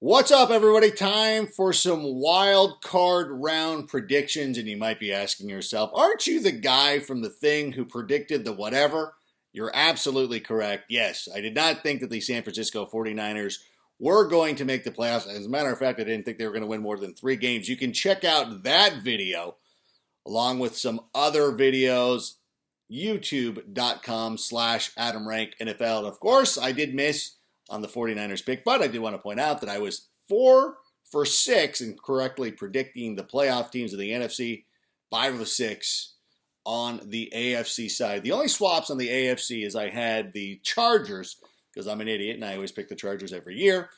What's up, everybody? Time for some wild card round predictions. And you might be asking yourself, aren't you the guy from The Thing who predicted the whatever? You're absolutely correct. Yes, I did not think that the San Francisco 49ers were going to make the playoffs. As a matter of fact, I didn't think they were going to win more than 3 games. You can check out that video along with some other videos, youtube.com/AdamRankNFL. And of course, I did miss on the 49ers pick, but I do want to point out that I was 4 for 6 in correctly predicting the playoff teams of the NFC, 5 of 6 on the AFC side. The only swaps on the AFC is I had the Chargers, because I'm an idiot and I always pick the Chargers every year.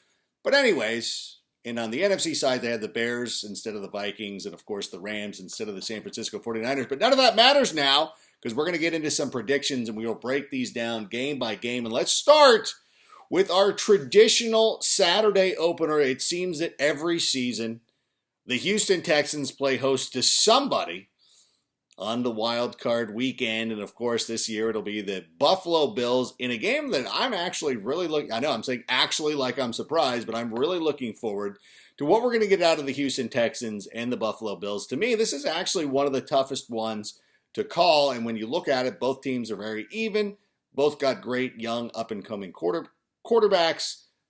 But anyways, and on the NFC side, they had the Bears instead of the Vikings, and of course the Rams instead of the San Francisco 49ers. But none of that matters now, because we're going to get into some predictions and we will break these down game by game. And let's start with our traditional Saturday opener. It seems that every season, the Houston Texans play host to somebody on the wild card weekend. And of course, this year it'll be the Buffalo Bills in a game that I'm actually really I know I'm saying actually like I'm surprised, but I'm really looking forward to what we're going to get out of the Houston Texans and the Buffalo Bills. To me, this is actually one of the toughest ones to call. And when you look at it, both teams are very even. Both got great young up-and-coming quarterbacks.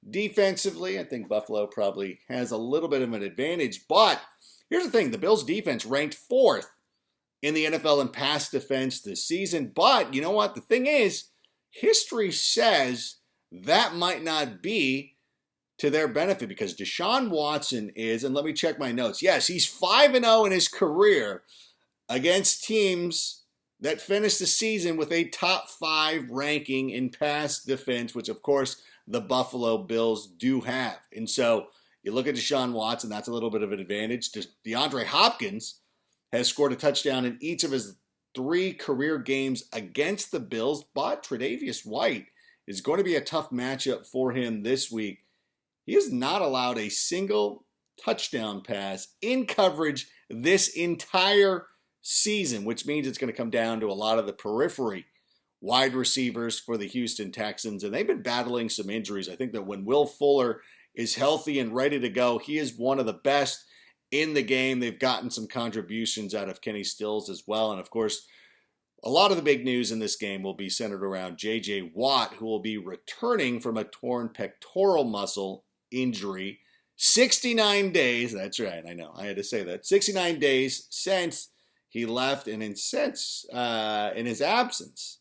Defensively, I think Buffalo probably has a little bit of an advantage. But here's the thing. The Bills' defense ranked 4th in the NFL in pass defense this season. But you know what? The thing is, history says that might not be to their benefit, because Deshaun Watson is, and let me check my notes. Yes, he's 5-0 in his career against teams that finished the season with a top 5 ranking in pass defense, which of course the Buffalo Bills do have. And so you look at Deshaun Watson, that's a little bit of an advantage. DeAndre Hopkins has scored a touchdown in each of his 3 career games against the Bills, but Tre'Davious White is going to be a tough matchup for him this week. He has not allowed a single touchdown pass in coverage this entire season, which means it's going to come down to a lot of the periphery wide receivers for the Houston Texans, and they've been battling some injuries. I think that when Will Fuller is healthy and ready to go, he is one of the best in the game. They've gotten some contributions out of Kenny Stills as well, and of course, a lot of the big news in this game will be centered around J.J. Watt, who will be returning from a torn pectoral muscle injury. 69 days, that's right, I know, I had to say that. 69 days since he left, and in his absence,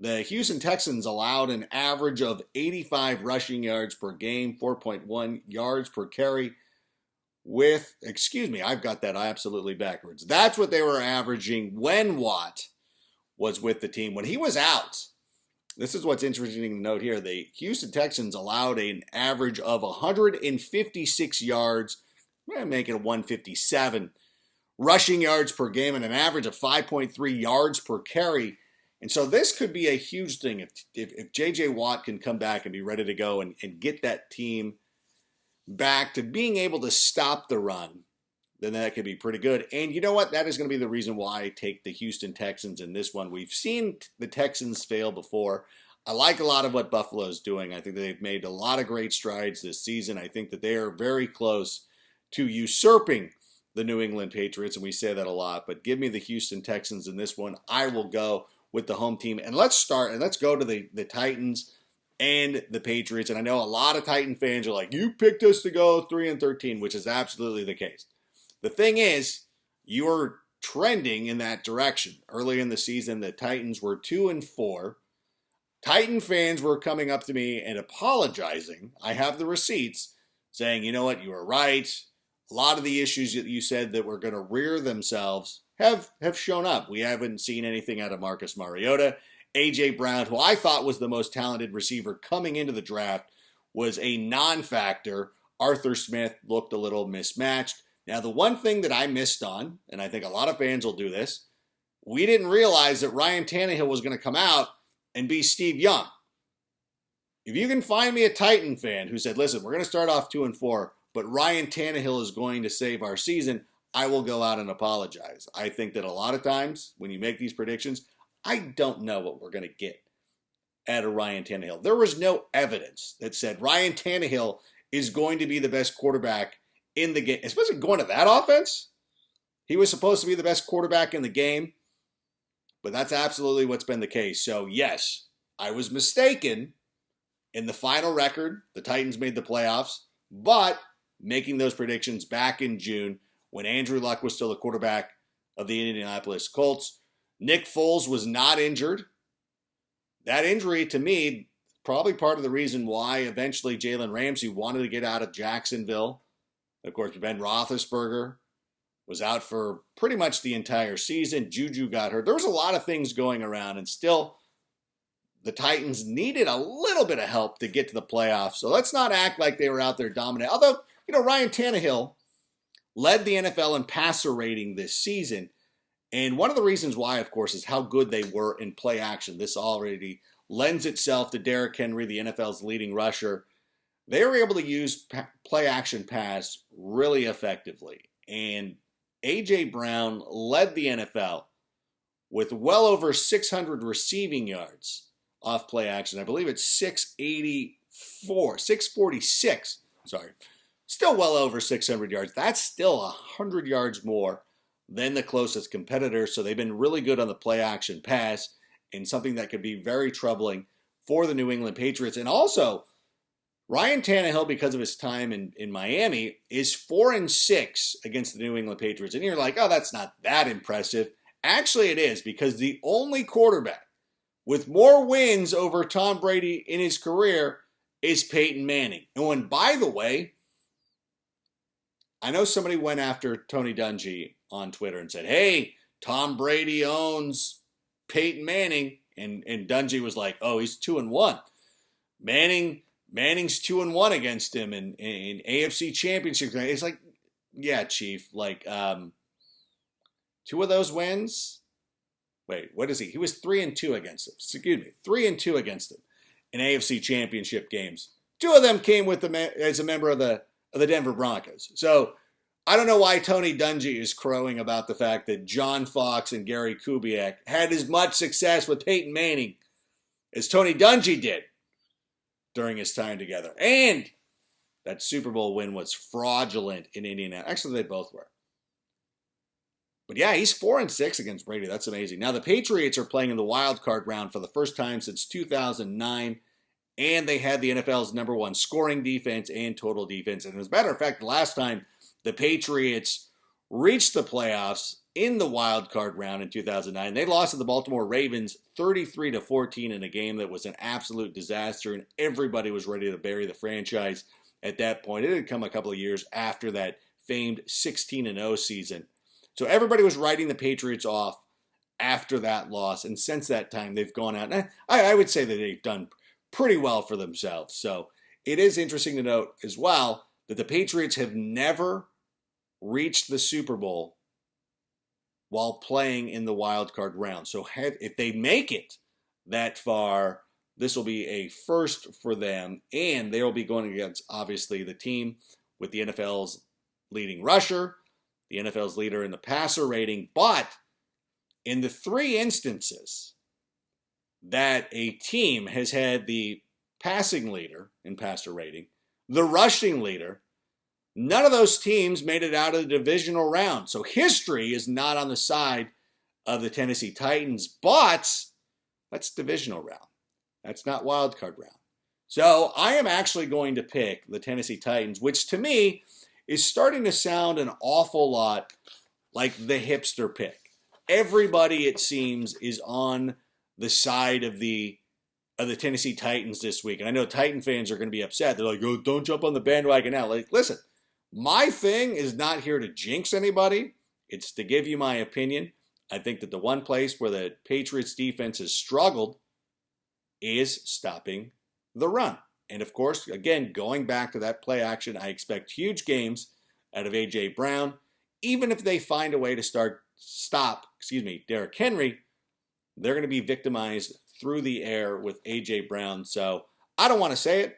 the Houston Texans allowed an average of 85 rushing yards per game, 4.1 yards per carry I've got that absolutely backwards. That's what they were averaging when Watt was with the team. When he was out, this is what's interesting to note here. The Houston Texans allowed an average of 156 yards, make it 157 rushing yards per game, and an average of 5.3 yards per carry. And so this could be a huge thing if J.J. Watt can come back and be ready to go and get that team back to being able to stop the run, then that could be pretty good. And you know what? That is going to be the reason why I take the Houston Texans in this one. We've seen the Texans fail before. I like a lot of what Buffalo is doing. I think that they've made a lot of great strides this season. I think that they are very close to usurping the New England Patriots, and we say that a lot. But give me the Houston Texans in this one. I will go with the home team. And let's go to the Titans and the Patriots. And I know a lot of Titan fans are like, you picked us to go 3-13, which is absolutely the case. The thing is, you're trending in that direction. Early in the season, the Titans were 2-4. Titan fans were coming up to me and apologizing. I have the receipts saying, you know what, you were right. A lot of the issues that you said that were going to rear themselves have shown up. We haven't seen anything out of Marcus Mariota. A.J. Brown, who I thought was the most talented receiver coming into the draft, was a non-factor. Arthur Smith looked a little mismatched. Now, the one thing that I missed on, and I think a lot of fans will do this, we didn't realize that Ryan Tannehill was going to come out and be Steve Young. If you can find me a Titan fan who said, listen, we're going to start off 2-4, but Ryan Tannehill is going to save our season, I will go out and apologize. I think that a lot of times when you make these predictions, I don't know what we're going to get out of Ryan Tannehill. There was no evidence that said Ryan Tannehill is going to be the best quarterback in the game, especially going to that offense. He was supposed to be the best quarterback in the game, but that's absolutely what's been the case. So, yes, I was mistaken in the final record. The Titans made the playoffs, but making those predictions back in June when Andrew Luck was still the quarterback of the Indianapolis Colts. Nick Foles was not injured. That injury, to me, probably part of the reason why eventually Jalen Ramsey wanted to get out of Jacksonville. Of course, Ben Roethlisberger was out for pretty much the entire season. Juju got hurt. There was a lot of things going around, and still the Titans needed a little bit of help to get to the playoffs. So let's not act like they were out there dominant. Although, Ryan Tannehill led the NFL in passer rating this season. And one of the reasons why, of course, is how good they were in play action. This already lends itself to Derrick Henry, the NFL's leading rusher. They were able to use play action pass really effectively. And A.J. Brown led the NFL with well over 600 receiving yards off play action. I believe it's 646. Sorry. Still well over 600 yards. That's still 100 yards more than the closest competitor. So they've been really good on the play action pass, and something that could be very troubling for the New England Patriots. And also, Ryan Tannehill, because of his time in Miami, is 4-6 against the New England Patriots. And you're like, oh, that's not that impressive. Actually, it is, because the only quarterback with more wins over Tom Brady in his career is Peyton Manning. And by the way, I know somebody went after Tony Dungy on Twitter and said, hey, Tom Brady owns Peyton Manning. And Dungy was like, oh, he's 2-1. Manning's 2-1 against him in AFC Championship. It's like, yeah, Chief, like 2 of those wins. Wait, what is he? He was 3-2 against him. Excuse me, 3-2 against him in AFC Championship games. 2 of them came with as a member of the Denver Broncos. So I don't know why Tony Dungy is crowing about the fact that John Fox and Gary Kubiak had as much success with Peyton Manning as Tony Dungy did during his time together. And that Super Bowl win was fraudulent in Indianapolis. Actually, they both were. But yeah, he's 4-6 against Brady. That's amazing. Now, the Patriots are playing in the wild card round for the first time since 2009. And they had the NFL's #1 scoring defense and total defense. And as a matter of fact, the last time the Patriots reached the playoffs in the wild card round in 2009, they lost to the Baltimore Ravens 33-14 in a game that was an absolute disaster, and everybody was ready to bury the franchise at that point. It had come a couple of years after that famed 16-0 season. So everybody was writing the Patriots off after that loss, and since that time, they've gone out. And I would say that they've done pretty well for themselves. So it is interesting to note as well that the Patriots have never reached the Super Bowl while playing in the wild card round. So if they make it that far, this will be a first for them, and they will be going against, obviously, the team with the NFL's leading rusher, the NFL's leader in the passer rating. But in the 3 instances that a team has had the passing leader in passer rating, the rushing leader, none of those teams made it out of the divisional round. So history is not on the side of the Tennessee Titans, but that's divisional round. That's not wild card round. So I am actually going to pick the Tennessee Titans, which to me is starting to sound an awful lot like the hipster pick. Everybody, it seems, is on the side of the Tennessee Titans this week. And I know Titan fans are going to be upset. They're like, oh, don't jump on the bandwagon now. Like, listen, my thing is not here to jinx anybody. It's to give you my opinion. I think that the one place where the Patriots defense has struggled is stopping the run. And of course, again, going back to that play action, I expect huge games out of A.J. Brown. Even if they find a way to stop Derrick Henry, they're going to be victimized through the air with A.J. Brown. So I don't want to say it.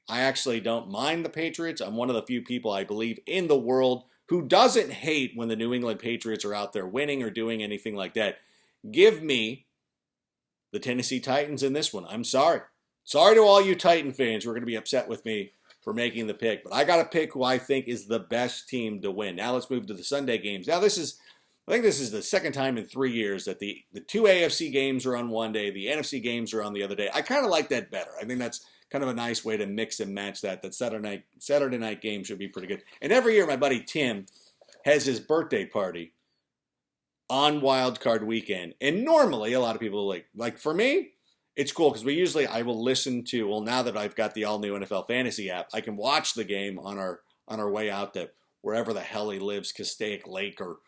I actually don't mind the Patriots. I'm one of the few people, I believe, in the world who doesn't hate when the New England Patriots are out there winning or doing anything like that. Give me the Tennessee Titans in this one. I'm sorry. Sorry to all you Titan fans who are going to be upset with me for making the pick. But I got to pick who I think is the best team to win. Now let's move to the Sunday games. Now I think this is the second time in 3 years that the two AFC games are on one day, the NFC games are on the other day. I kind of like that better. I think that's kind of a nice way to mix and match that. That Saturday night game should be pretty good. And every year my buddy Tim has his birthday party on Wild Card Weekend. And normally a lot of people like for me, it's cool because I will listen to, well, now that I've got the all new NFL Fantasy app, I can watch the game on our way out to wherever the hell he lives, Castaic Lake or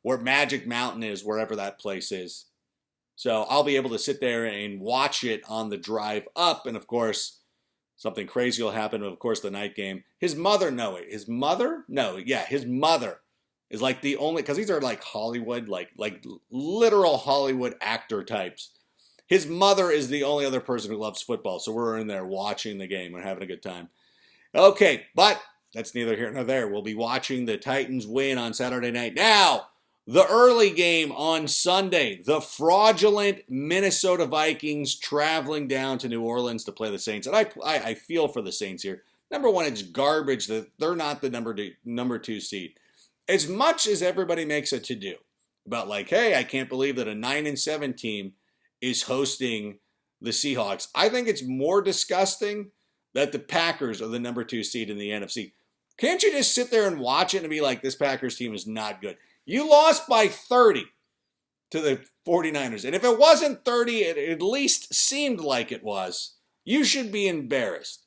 where Magic Mountain is, wherever that place is. So I'll be able to sit there and watch it on the drive up. And of course, something crazy will happen. Of course, the night game. His mother is like the only, because these are like Hollywood, like literal Hollywood actor types. His mother is the only other person who loves football, so we're in there watching the game and having a good time. Okay, but that's neither here nor there. We'll be watching the Titans win on Saturday night. Now, the early game on Sunday, the fraudulent Minnesota Vikings traveling down to New Orleans to play the Saints. And I feel for the Saints here. Number one, it's garbage that they're not the number two seed. As much as everybody makes a to-do about like, hey, I can't believe that a 9-7 team is hosting the Seahawks, I think it's more disgusting that the Packers are the number two seed in the NFC. Can't you just sit there and watch it and be like, this Packers team is not good? You lost by 30 to the 49ers. And if it wasn't 30, it at least seemed like it was. You should be embarrassed.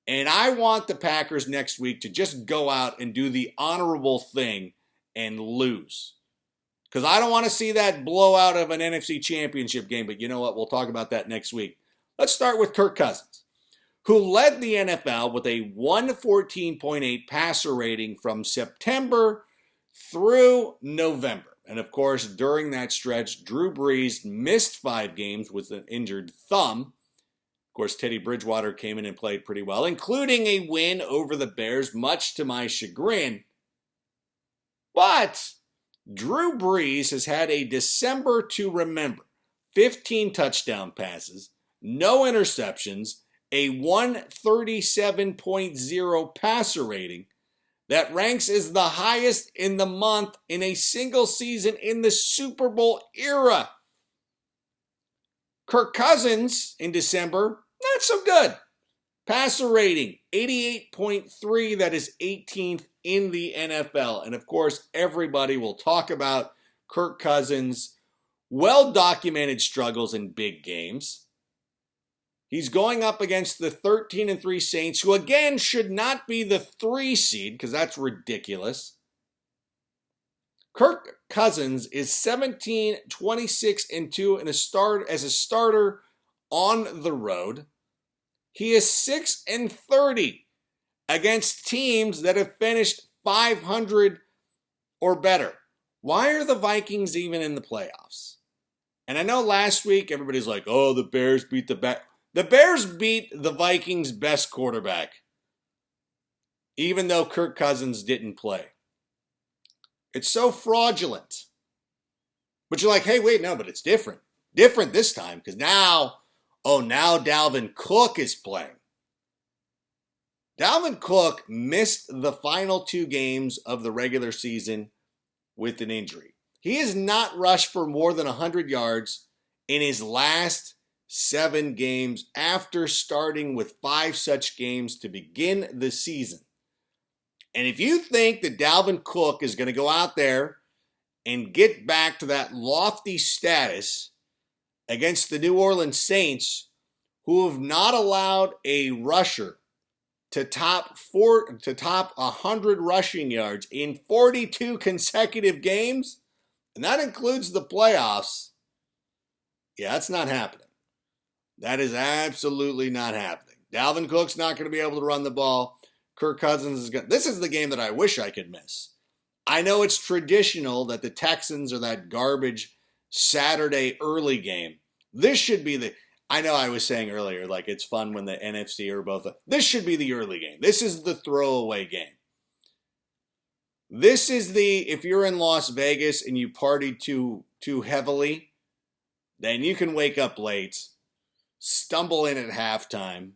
And I want the Packers next week to just go out and do the honorable thing and lose. Because I don't want to see that blowout of an NFC championship game. But you know what? We'll talk about that next week. Let's start with Kirk Cousins, who led the NFL with a 114.8 passer rating from September through November. And of course, during that stretch, Drew Brees missed 5 games with an injured thumb. Of course, Teddy Bridgewater came in and played pretty well, including a win over the Bears, much to my chagrin. But Drew Brees has had a December to remember. 15 touchdown passes, no interceptions, a 137.0 passer rating that ranks as the highest in the month in a single season in the Super Bowl era. Kirk Cousins in December, not so good. Passer rating, 88.3, that is 18th in the NFL. And of course, everybody will talk about Kirk Cousins' well-documented struggles in big games. He's going up against the 13-3 Saints, who again should not be the 3 seed, because that's ridiculous. Kirk Cousins is 17-26-2 as a starter on the road. He is 6-30 against teams that have finished 500 or better. Why are the Vikings even in the playoffs? And I know last week everybody's like, oh, the Bears beat the Bears beat the Vikings' best quarterback, even though Kirk Cousins didn't play. It's so fraudulent. But you're like, hey, wait, no, but it's different. Different this time, because now Dalvin Cook is playing. Dalvin Cook missed the final 2 games of the regular season with an injury. He has not rushed for more than 100 yards in his last 7 games after starting with 5 such games to begin the season. And if you think that Dalvin Cook is going to go out there and get back to that lofty status against the New Orleans Saints, who have not allowed a rusher to top 100 rushing yards in 42 consecutive games, and that includes the playoffs, yeah, that's not happening. That is absolutely not happening. Dalvin Cook's not going to be able to run the ball. Kirk Cousins is going. This is the game that I wish I could miss. I know it's traditional that the Texans are that garbage Saturday early game. This should be the. I know I was saying earlier, like it's fun when the NFC are both. This should be the early game. This is the throwaway game. This is the. If you're in Las Vegas and you partied too heavily, then you can wake up late, stumble in at halftime,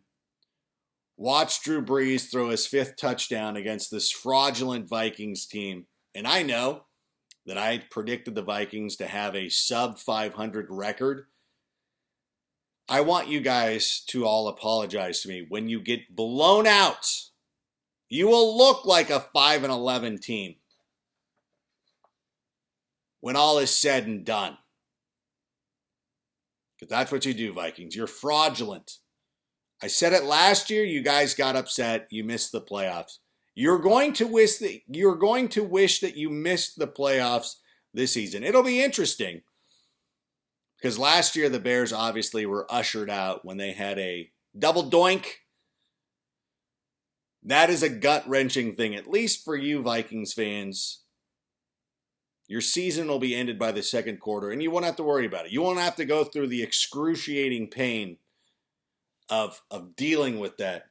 Watch Drew Brees throw his 5th touchdown against this fraudulent Vikings team. And I know that I predicted the Vikings to have a sub 500 record. I want you guys to all apologize to me. When you get blown out, you will look like a 5-11 team when all is said and done. Because that's what you do, Vikings. You're fraudulent. I said it last year. You guys got upset. You missed the playoffs. You're going to wish that you missed the playoffs this season. It'll be interesting because last year the Bears obviously were ushered out when they had a double doink. That is a gut-wrenching thing, at least for you Vikings fans. Your season will be ended by the second quarter, and you won't have to worry about it. You won't have to go through the excruciating pain of dealing with that.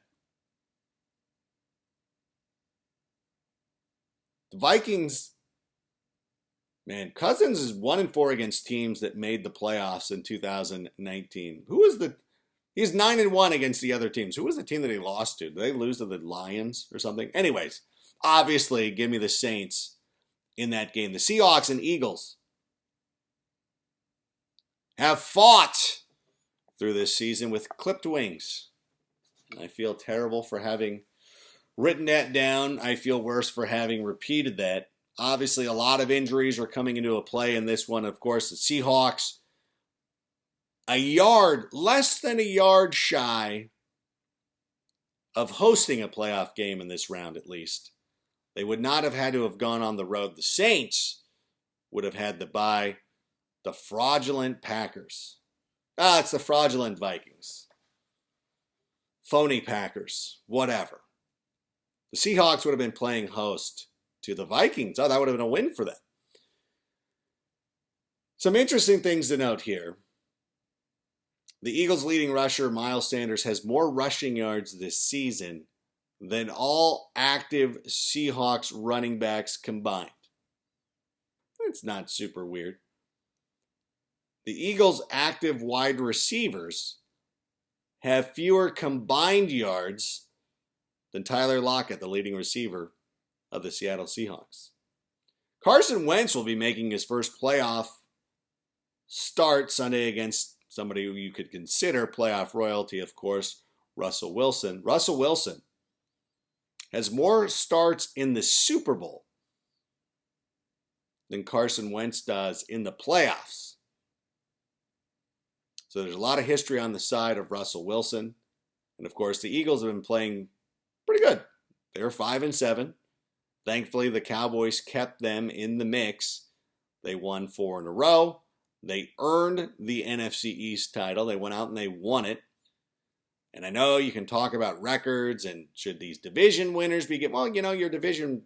The Vikings, man, Cousins is 1-4 against teams that made the playoffs in 2019. He's 9-1 against the other teams. Who was the team that he lost to? Did they lose to the Lions or something? Anyways, obviously, give me the Saints in that game. The Seahawks and Eagles have fought through this season with clipped wings. I feel terrible for having written that down. I feel worse for having repeated that. Obviously, a lot of injuries are coming into a play in this one. Of course, the Seahawks, less than a yard shy of hosting a playoff game in this round at least. They would not have had to have gone on the road. The Saints would have had to bye. The fraudulent Packers. It's the fraudulent Vikings. Phony Packers. Whatever. The Seahawks would have been playing host to the Vikings. That would have been a win for them. Some interesting things to note here. The Eagles' leading rusher, Miles Sanders, has more rushing yards this season than all active Seahawks running backs combined. It's not super weird. The Eagles' active wide receivers have fewer combined yards than Tyler Lockett, the leading receiver of the Seattle Seahawks. Carson Wentz will be making his first playoff start Sunday against somebody who you could consider playoff royalty, of course, Russell Wilson. Russell Wilson has more starts in the Super Bowl than Carson Wentz does in the playoffs. So there's a lot of history on the side of Russell Wilson. And of course, the Eagles have been playing pretty good. They're 5-7. Thankfully, the Cowboys kept them in the mix. They won 4 in a row. They earned the NFC East title. They went out and they won it. And I know you can talk about records and should these division winners be well, your division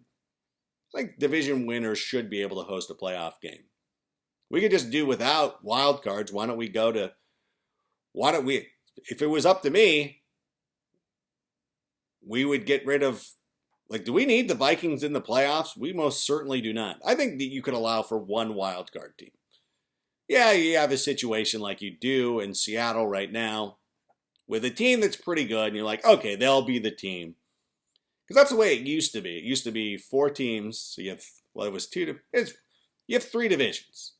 winners should be able to host a playoff game. We could just do without wild cards. If it was up to me, we would get rid of, do we need the Vikings in the playoffs? We most certainly do not. I think that you could allow for one wild card team. Yeah, you have a situation like you do in Seattle right now with a team that's pretty good, and you're like, okay, they'll be the team. Because that's the way it used to be. It used to be 4 teams, so you have, you have 3 divisions.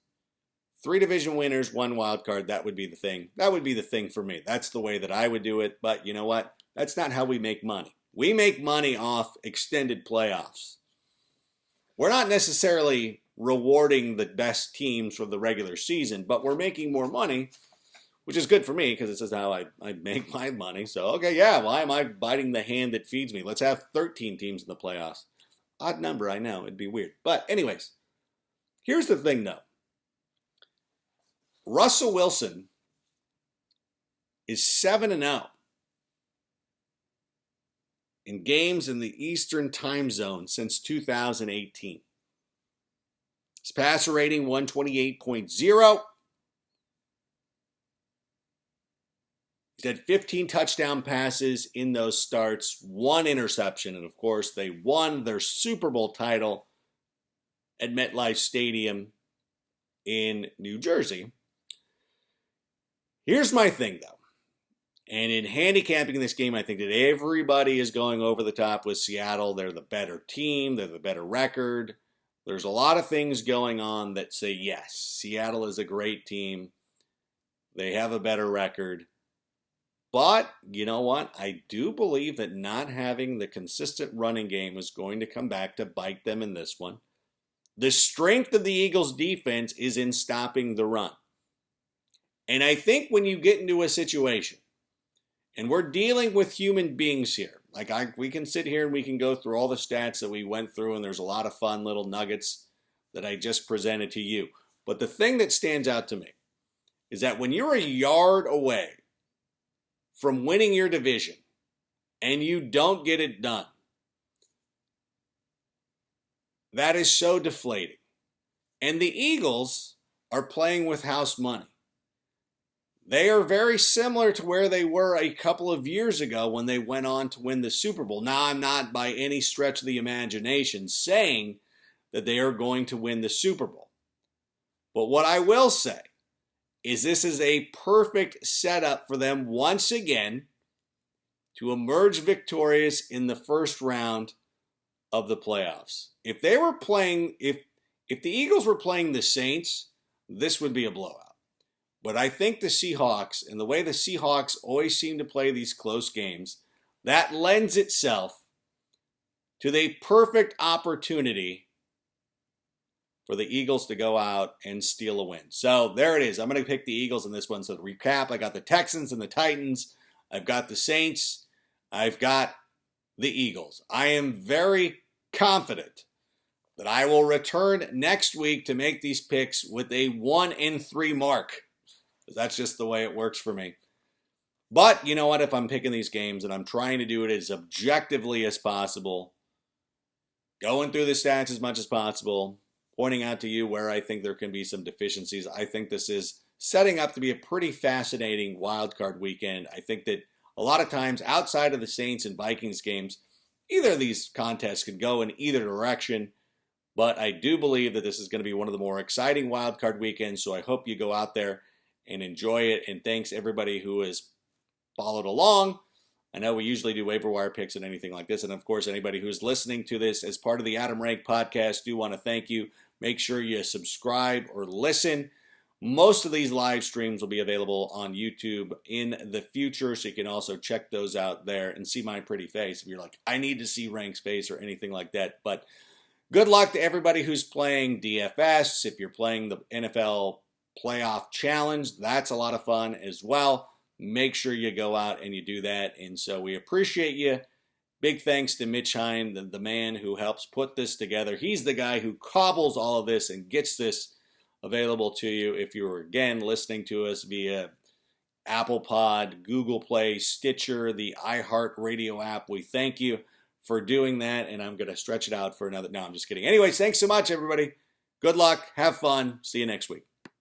3 division winners, 1 wild card, that would be the thing. That would be the thing for me. That's the way that I would do it, but you know what? That's not how we make money. We make money off extended playoffs. We're not necessarily rewarding the best teams for the regular season, but we're making more money, which is good for me because this is how I make my money. So, okay, yeah, why am I biting the hand that feeds me? Let's have 13 teams in the playoffs. Odd number, I know. It'd be weird. But anyways, here's the thing, though. Russell Wilson is 7-0 in games in the Eastern time zone since 2018. His passer rating, 128.0. He's had 15 touchdown passes in those starts, 1 interception, and of course they won their Super Bowl title at MetLife Stadium in New Jersey. Here's my thing, though, And in handicapping this game, I think that everybody is going over the top with Seattle. They're the better team. They're the better record. There's a lot of things going on that say, yes, Seattle is a great team. They have a better record. But, you know what? I do believe that not having the consistent running game is going to come back to bite them in this one. The strength of the Eagles' defense is in stopping the run. And I think when you get into a situation, and we're dealing with human beings here. We can sit here and we can go through all the stats that we went through, and there's a lot of fun little nuggets that I just presented to you. But the thing that stands out to me is that when you're a yard away from winning your division and you don't get it done, that is so deflating. And the Eagles are playing with house money. They are very similar to where they were a couple of years ago when they went on to win the Super Bowl. Now, I'm not by any stretch of the imagination saying that they are going to win the Super Bowl. But what I will say is this is a perfect setup for them once again to emerge victorious in the first round of the playoffs. If they were playing, if the Eagles were playing the Saints, this would be a blowout. But I think the Seahawks, and the way the Seahawks always seem to play these close games, that lends itself to the perfect opportunity for the Eagles to go out and steal a win. So there it is. I'm going to pick the Eagles in this one. So to recap, I got the Texans and the Titans. I've got the Saints. I've got the Eagles. I am very confident that I will return next week to make these picks with a 1-3 mark. That's just the way it works for me. But you know what? If I'm picking these games and I'm trying to do it as objectively as possible, going through the stats as much as possible, pointing out to you where I think there can be some deficiencies, I think this is setting up to be a pretty fascinating wild card weekend. I think that a lot of times outside of the Saints and Vikings games, either of these contests could go in either direction. But I do believe that this is going to be one of the more exciting wild card weekends. So I hope you go out there and enjoy it. And thanks everybody who has followed along. I know we usually do waiver wire picks and anything like this. And of course, anybody who's listening to this as part of the Adam Rank podcast, do want to thank you. Make sure you subscribe or listen. Most of these live streams will be available on YouTube in the future. So you can also check those out there and see my pretty face if you're like, I need to see Rank's face or anything like that. But good luck to everybody who's playing DFS. If you're playing the NFL Playoff Challenge, that's a lot of fun as well. Make sure you go out and you do that. And so we appreciate you. Big thanks to Mitch Hine, the man who helps put this together. He's the guy who cobbles all of this and gets this available to you. If you're, again, listening to us via Apple Pod, Google Play, Stitcher, the iHeartRadio app, we thank you for doing that. And I'm going to stretch it out for another. No, I'm just kidding. Anyways, thanks so much, everybody. Good luck. Have fun. See you next week.